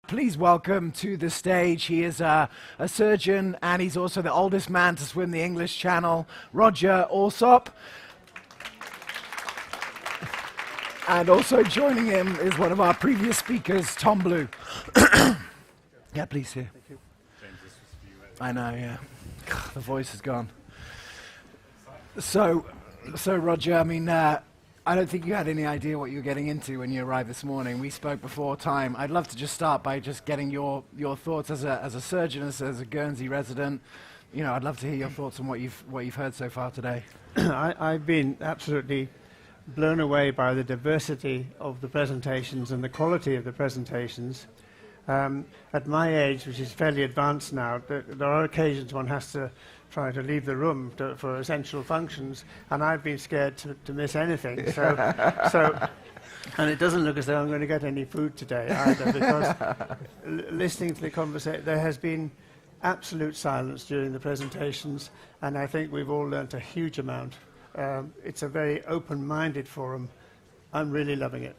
Please welcome to the stage, he is a surgeon and he's also the oldest man to swim the English Channel, Roger Allsopp. And also joining him is one of our previous speakers, Tom Blue. Yeah, please, here. Thank you. James, this was for you. I know, yeah. The voice is gone. So Roger, I mean, I don't think you had any idea what you were getting into when you arrived this morning. We spoke before time. I'd love to just start by just getting your thoughts as a surgeon, as a Guernsey resident. You know, I'd love to hear your thoughts on what you've heard so far today. I've been absolutely blown away by the diversity of the presentations and the quality of the presentations. At my age, which is fairly advanced now, there are occasions one has to try to leave the room for essential functions, and I've been scared to miss anything. And it doesn't look as though I'm going to get any food today either, because listening to the conversation, there has been absolute silence during the presentations, and I think we've all learnt a huge amount. It's a very open-minded forum. I'm really loving it.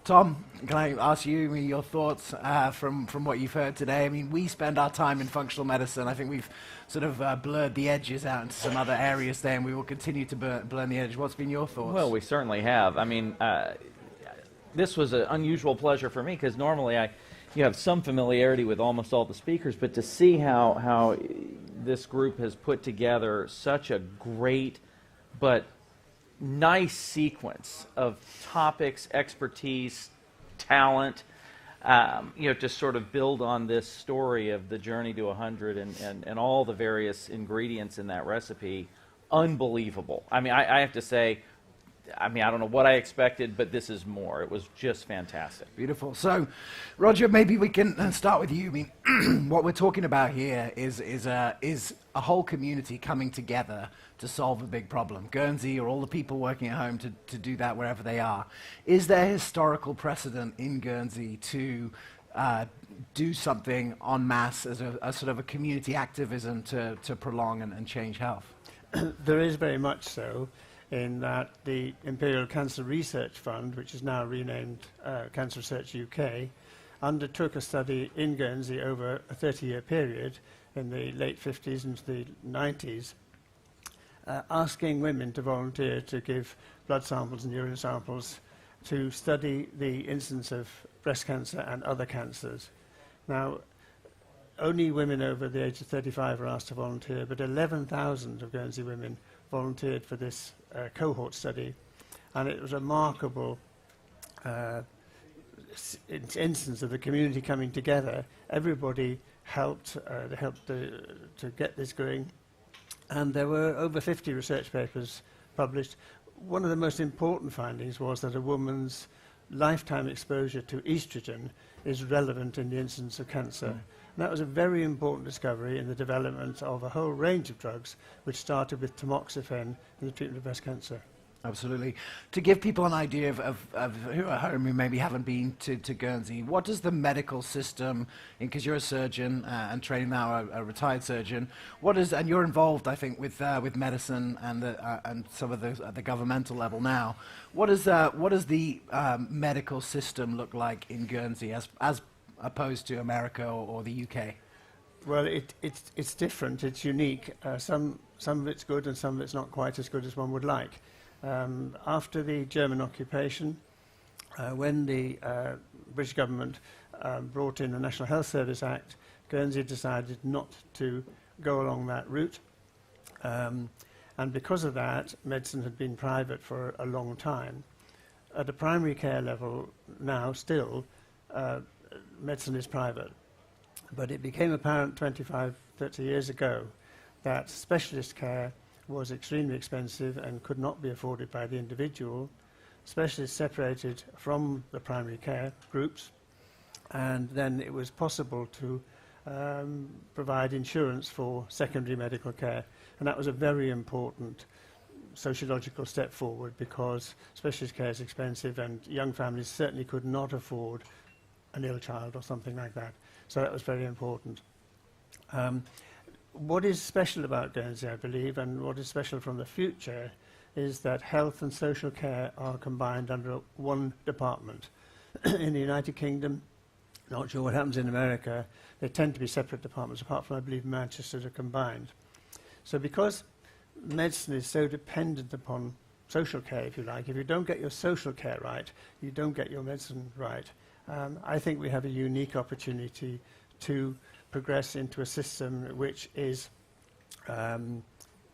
Tom, can I ask you your thoughts from what you've heard today? I mean, we spend our time in functional medicine. I think we've sort of blurred the edges out into some other areas there, and we will continue to blur the edge. What's been your thoughts? Well, we certainly have. I mean, this was an unusual pleasure for me, because normally you have some familiarity with almost all the speakers, but to see how this group has put together such a great but nice sequence of topics, expertise, talent, to sort of build on this story of the journey to 100 and all the various ingredients in that recipe. Unbelievable. I mean, I have to say, I don't know what I expected, but this is more. It was just fantastic. Beautiful. So, Roger, maybe we can start with you. I mean, what we're talking about here is a whole community coming together to solve a big problem. Guernsey, or all the people working at home to do that wherever they are. Is there historical precedent in Guernsey to do something en masse as a sort of a community activism to prolong and change health? There is very much so, in that the Imperial Cancer Research Fund, which is now renamed Cancer Research UK, undertook a study in Guernsey over a 30-year period in the late 50s into the 90s, asking women to volunteer to give blood samples and urine samples to study the incidence of breast cancer and other cancers. Now, only women over the age of 35 were asked to volunteer, but 11,000 of Guernsey women volunteered for this cohort study, and it was a remarkable instance of the community coming together. Everybody helped. They helped to get this going, and there were over 50 research papers published. One of the most important findings was that a woman's lifetime exposure to estrogen is relevant in the incidence of cancer. And that was a very important discovery in the development of a whole range of drugs, which started with tamoxifen in the treatment of breast cancer. Absolutely. To give people an idea of who are at home who maybe haven't been to Guernsey, what does the medical system, because you're a surgeon and training now a retired surgeon, and you're involved, I think, with medicine and some of the governmental level now. What does the medical system look like in Guernsey as opposed to America or the UK? Well, it's different. It's unique. Some of it's good, and some of it's not quite as good as one would like. After the German occupation, when the British government brought in the National Health Service Act, Guernsey decided not to go along that route. And because of that, medicine had been private for a long time. At a primary care level now, still, medicine is private. But it became apparent 25, 30 years ago that specialist care was extremely expensive and could not be afforded by the individual. Specialists separated from the primary care groups, and then it was possible to provide insurance for secondary medical care. And that was a very important sociological step forward, because specialist care is expensive and young families certainly could not afford an ill child or something like that. So that was very important. What is special about Guernsey, I believe, and what is special from the future, is that health and social care are combined under one department. In the United Kingdom, Not sure what happens in America. They tend to be separate departments, apart from, I believe, Manchester are combined. So because medicine is so dependent upon social care, if you like, if you don't get your social care right, you don't get your medicine right. I think we have a unique opportunity to progress into a system which is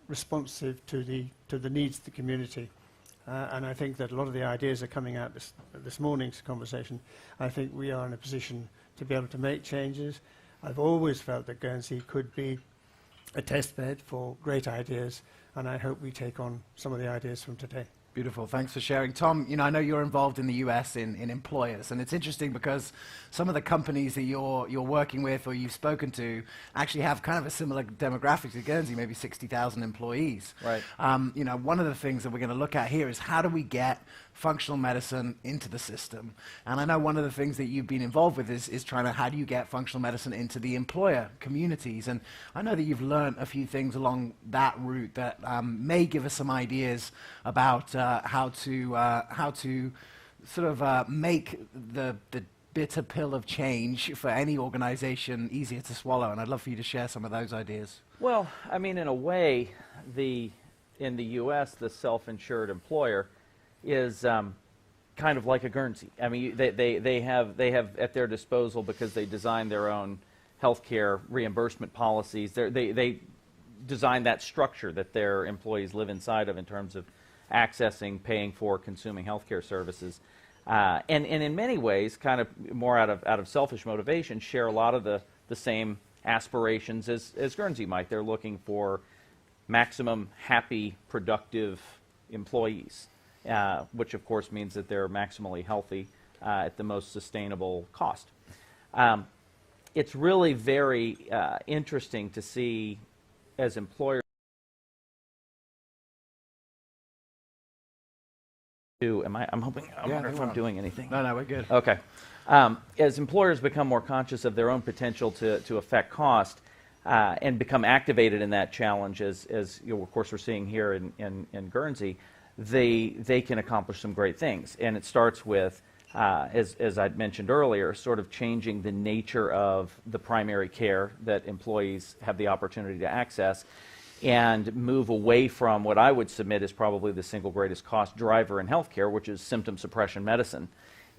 responsive to the needs of the community. And I think that a lot of the ideas are coming out this morning's conversation. I think we are in a position to be able to make changes. I've always felt that Guernsey could be a test bed for great ideas, and I hope we take on some of the ideas from today. Beautiful. Thanks for sharing. Tom, I know you're involved in the US in employers, and it's interesting because some of the companies that you're working with or you've spoken to actually have kind of a similar demographic to Guernsey, maybe 60,000 employees. Right. One of the things that we're going to look at here is how do we get functional medicine into the system? And I know one of the things that you've been involved with is trying to, how do you get functional medicine into the employer communities? And I know that you've learned a few things along that route that may give us some ideas about how to sort of make the bitter pill of change for any organization easier to swallow. And I'd love for you to share some of those ideas. Well, I mean, in a way, in the U.S., the self-insured employer is kind of like a Guernsey. I mean, they have at their disposal, because they design their own healthcare reimbursement policies. They design that structure that their employees live inside of in terms of accessing, paying for, consuming healthcare services, and in many ways, kind of more out of selfish motivation, share a lot of the same aspirations as Guernsey might. They're looking for maximum happy, productive employees, which of course means that they're maximally healthy at the most sustainable cost. It's really very interesting to see as employers I'm wondering if I'm doing anything. No, we're good. Okay. As employers become more conscious of their own potential to affect cost and become activated in that challenge, as of course we're seeing here in Guernsey, they can accomplish some great things. And it starts with, as I'd mentioned earlier, sort of changing the nature of the primary care that employees have the opportunity to access, and move away from what I would submit is probably the single greatest cost driver in healthcare, which is symptom suppression medicine,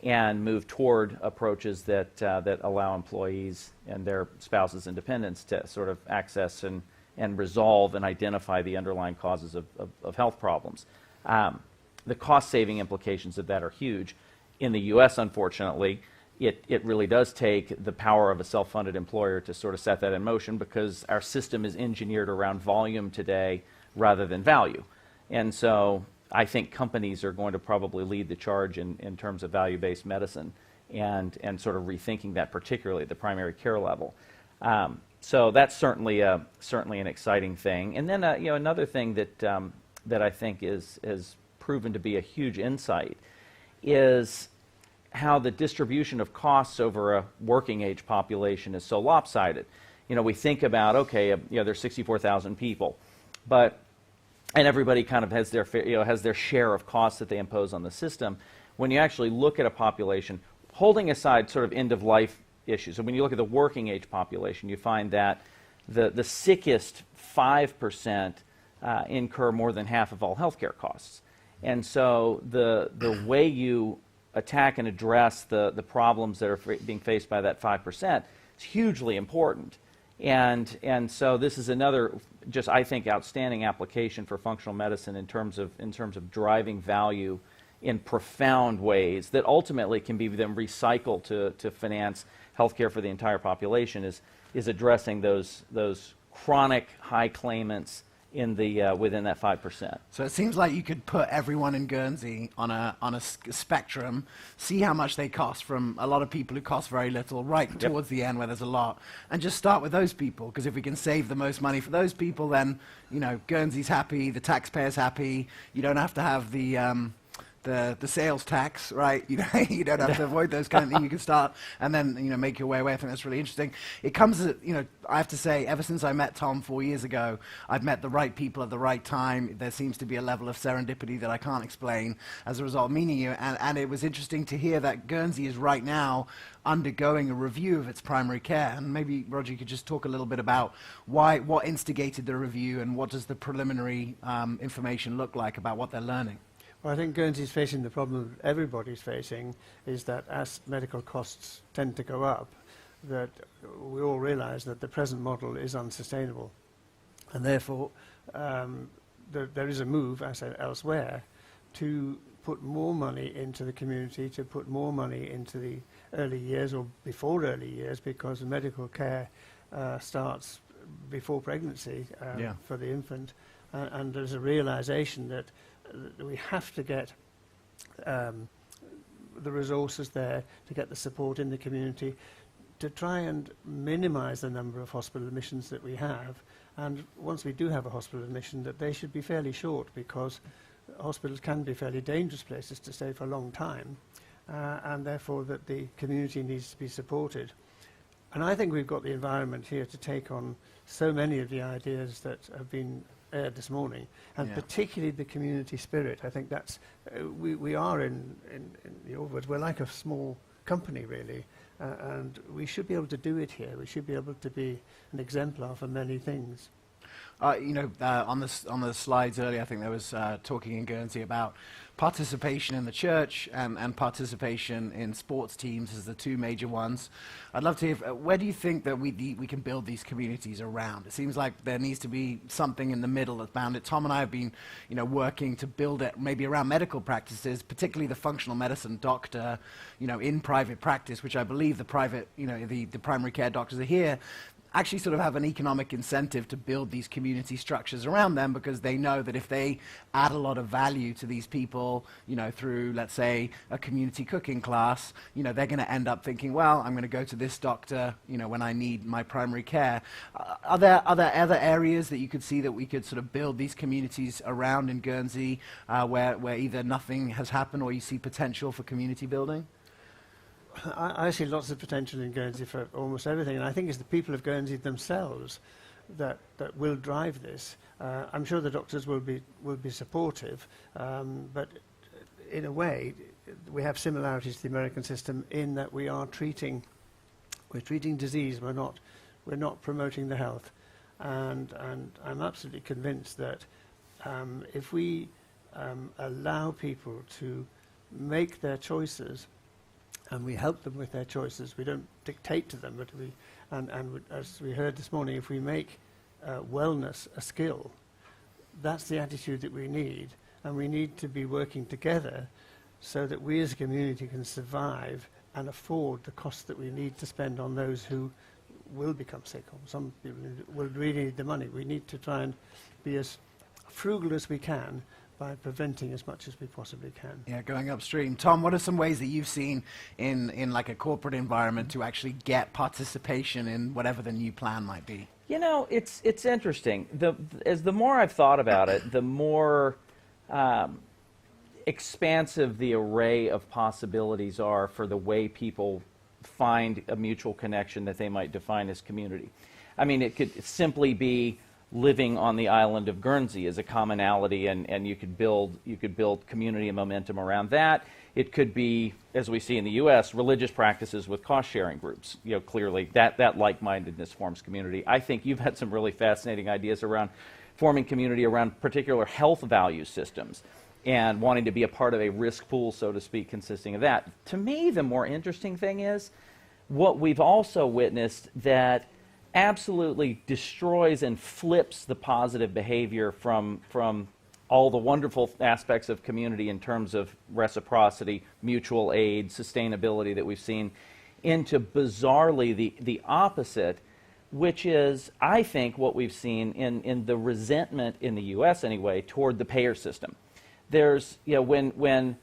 and move toward approaches that allow employees and their spouses and dependents to sort of access and resolve and identify the underlying causes of health problems. The cost-saving implications of that are huge. In the U.S., unfortunately, it really does take the power of a self-funded employer to sort of set that in motion, because our system is engineered around volume today rather than value. And so I think companies are going to probably lead the charge in terms of value-based medicine and sort of rethinking that, particularly at the primary care level. So that's certainly an exciting thing. And then another thing that I think is proven to be a huge insight is how the distribution of costs over a working age population is so lopsided. We think about, okay, there's 64,000 people, and everybody kind of has their share of costs that they impose on the system. When you actually look at a population, holding aside sort of end-of-life issues, and when you look at the working age population, you find that the sickest 5% incur more than half of all healthcare costs. And so the way you attack and address the problems that are being faced by that 5% is hugely important. And so this is another, just I think, outstanding application for functional medicine in terms of driving value in profound ways that ultimately can be then recycled to finance healthcare for the entire population, is addressing those chronic high claimants within that 5%. So it seems like you could put everyone in Guernsey on a spectrum, see how much they cost, from a lot of people who cost very little right towards the end where there's a lot, and just start with those people, because if we can save the most money for those people, then Guernsey's happy, the taxpayer's happy. You don't have to have the the sales tax, right? You know, you don't have to avoid those kind of things. You can start and then, you know, make your way away. I think that's really interesting. It comes, you know, I have to say, ever since I met Tom 4 years ago, I've met the right people at the right time. There seems to be a level of serendipity that I can't explain as a result of meeting you. And it was interesting to hear that Guernsey is right now undergoing a review of its primary care. And maybe, Roger, you could just talk a little bit about what instigated the review and what does the preliminary information look like about what they're learning. Well, I think Guernsey's facing the problem everybody's facing, is that as medical costs tend to go up, that we all realise that the present model is unsustainable. And therefore, there is a move, as I said, elsewhere, to put more money into the community, to put more money into the early years or before early years, because medical care starts before pregnancy for the infant. And there's a realisation that we have to get the resources there, to get the support in the community, to try and minimise the number of hospital admissions that we have. And once we do have a hospital admission, that they should be fairly short, because hospitals can be fairly dangerous places to stay for a long time, and therefore that the community needs to be supported. And I think we've got the environment here to take on so many of the ideas that have been aired this morning, and particularly the community spirit. I think that's, we are in your words, we're like a small company really, and we should be able to do it here. We should be able to be an exemplar for many things. You know, on the slides earlier, I think there was talking in Guernsey about participation in the church and participation in sports teams as the two major ones. I'd love to hear, where do you think that we can build these communities around? It seems like there needs to be something in the middle that's bound it. Tom and I have been, you know, working to build it maybe around medical practices, particularly the functional medicine doctor, you know, in private practice, which I believe the private, you know, the primary care doctors are here, actually sort of have an economic incentive to build these community structures around them, because they know that if they add a lot of value to these people, you know, through, let's say, a community cooking class, you know, they're going to end up thinking, well, I'm going to go to this doctor, you know, when I need my primary care. Are there other areas that you could see that we could sort of build these communities around in Guernsey, where either nothing has happened or you see potential for community building? I see lots of potential in Guernsey for almost everything, and I think it's the people of Guernsey themselves that will drive this. I'm sure the doctors will be supportive, but in a way, we have similarities to the American system in that we're treating disease. We're not promoting the health, and I'm absolutely convinced that if we allow people to make their choices, and we help them with their choices, we don't dictate to them, but as we heard this morning, if we make wellness a skill, that's the attitude that we need, and we need to be working together so that we as a community can survive and afford the costs that we need to spend on those who will become sick, or some people will really need the money. We need to try and be as frugal as we can by preventing as much as we possibly can. Yeah, going upstream. Tom, what are some ways that you've seen in like a corporate environment to actually get participation in whatever the new plan might be? You know, it's interesting. As the more I've thought about it, the more expansive the array of possibilities are for the way people find a mutual connection that they might define as community. I mean, it could simply be living on the island of Guernsey as a commonality, and you could build community and momentum around that. It could be, as we see in the U.S., religious practices with cost-sharing groups. You know, clearly that like-mindedness forms community. I think you've had some really fascinating ideas around forming community around particular health value systems and wanting to be a part of a risk pool, so to speak, consisting of that. To me, the more interesting thing is what we've also witnessed that absolutely destroys and flips the positive behavior from all the wonderful aspects of community in terms of reciprocity, mutual aid, sustainability that we've seen, into bizarrely the opposite, which is, I think, what we've seen in the resentment in the U.S. anyway toward the payer system. There's, you know, when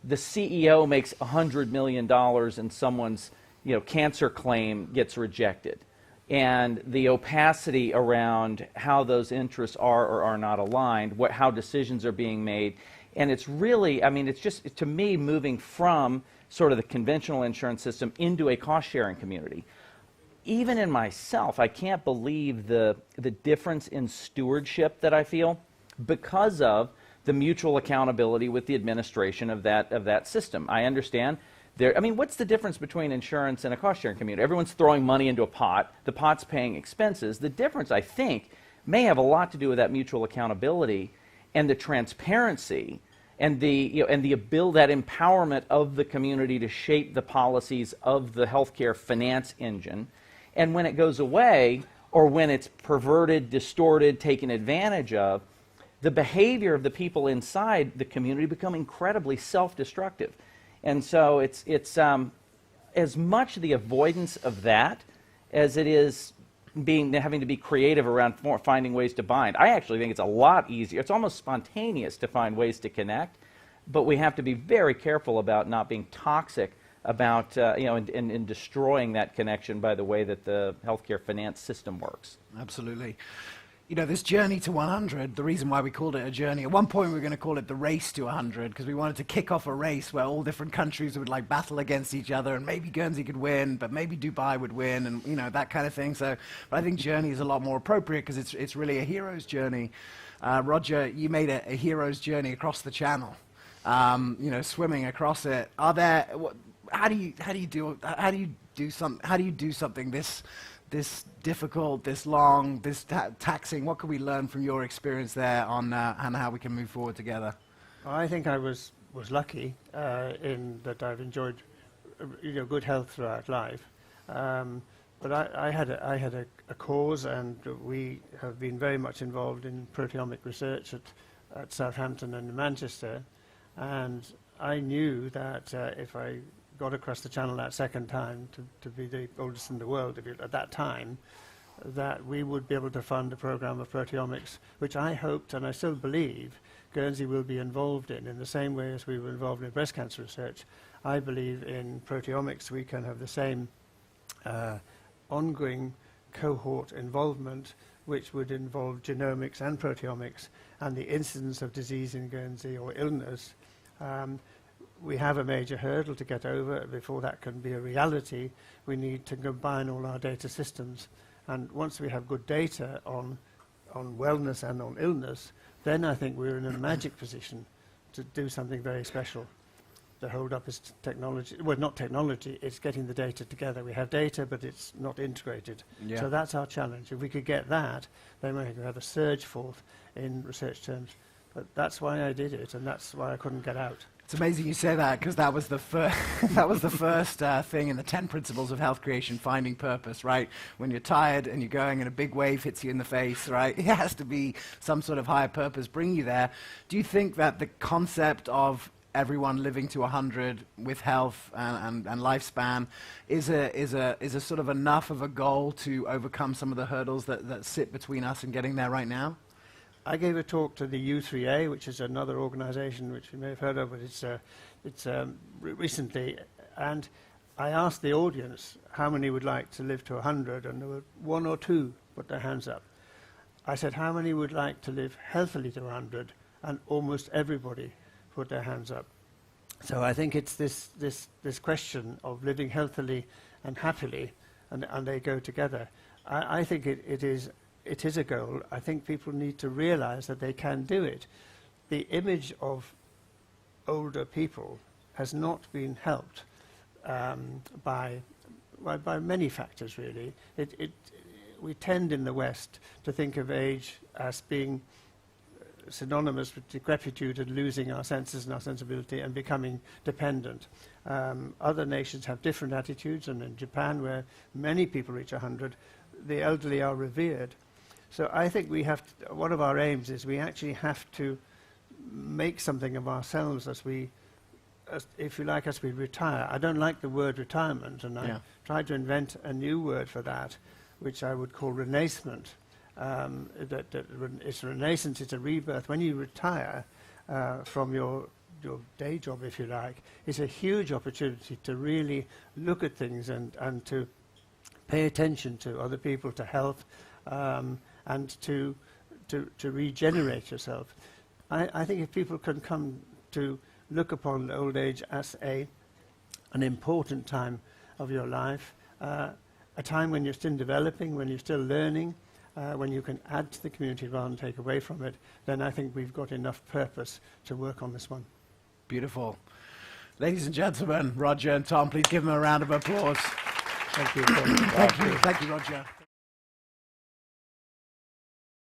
the CEO makes $100 million and someone's, you know, cancer claim gets rejected, and the opacity around how those interests are or are not aligned, how decisions are being made, And it's really, I mean, it's just, to me, moving from sort of the conventional insurance system into a cost-sharing community. Even in myself, I can't believe the difference in stewardship that I feel because of the mutual accountability with the administration of that system. I understand there. I mean, what's the difference between insurance and a cost-sharing community? Everyone's throwing money into a pot. The pot's paying expenses. The difference, I think, may have a lot to do with that mutual accountability and the transparency and the that empowerment of the community to shape the policies of the healthcare finance engine. And when it goes away, or when it's perverted, distorted, taken advantage of, the behavior of the people inside the community become incredibly self-destructive. And so it's as much the avoidance of that as it is having to be creative around finding ways to bind. I actually think it's a lot easier. It's almost spontaneous to find ways to connect, but we have to be very careful about not being toxic about and destroying that connection by the way that the healthcare finance system works. Absolutely. You know, this journey to 100, the reason why we called it a journey, at one point we were going to call it the race to 100 because we wanted to kick off a race where all different countries would like battle against each other, and maybe Guernsey could win, but maybe Dubai would win, and you know, that kind of thing. So, but I think journey is a lot more appropriate because it's really a hero's journey. Roger, you made a hero's journey across the channel, you know, swimming across it. Are there, how do you do something this difficult, this long, this taxing? What can we learn from your experience there on how we can move forward together? I think I was lucky in that I've enjoyed good health throughout life. But I had a cause, and we have been very much involved in proteomic research at Southampton and Manchester. And I knew that if I got across the channel that second time to be the oldest in the world at that time, that we would be able to fund a program of proteomics, which I hoped, and I still believe, Guernsey will be involved in the same way as we were involved in breast cancer research. I believe in proteomics we can have the same ongoing cohort involvement, which would involve genomics and proteomics and the incidence of disease in Guernsey or illness. We have a major hurdle to get over. Before that can be a reality, we need to combine all our data systems. And once we have good data on wellness and on illness, then I think we're in a magic position to do something very special. The hold up is technology. Well, not technology, it's getting the data together. We have data, but it's not integrated. Yeah. So that's our challenge. If we could get that, then we could have a surge forth in research terms. But that's why I did it, and that's why I couldn't get out. It's amazing you say that, because that was the first thing in the 10 principles of health creation, finding purpose, right? When you're tired and you're going and a big wave hits you in the face, right? It has to be some sort of higher purpose bringing you there. Do you think that the concept of everyone living to 100 with health and lifespan is a sort of enough of a goal to overcome some of the hurdles that sit between us and getting there right now? I gave a talk to the U3A, which is another organization which you may have heard of, but it's recently, and I asked the audience how many would like to live to 100, and there were one or two put their hands up. I said, how many would like to live healthily to 100, and almost everybody put their hands up. So I think it's this question of living healthily and happily, and they go together. I think it is a goal. I think people need to realize that they can do it. The image of older people has not been helped by many factors, really. We tend in the West to think of age as being synonymous with decrepitude and losing our senses and our sensibility and becoming dependent. Other nations have different attitudes, and in Japan, where many people reach 100, the elderly are revered. So I think we have to, one of our aims is we actually have to make something of ourselves as we retire. I don't like the word retirement, and I tried to invent a new word for that, which I would call renacement. It's a renaissance, it's a rebirth. When you retire from your day job, if you like, it's a huge opportunity to really look at things and to pay attention to other people, to health, and to regenerate yourself. I think if people can come to look upon old age as an important time of your life, a time when you're still developing, when you're still learning, when you can add to the community rather than take away from it, then I think we've got enough purpose to work on this one. Beautiful. Ladies and gentlemen, Roger and Tom, please give them a round of applause. Thank you. Thank you, Roger.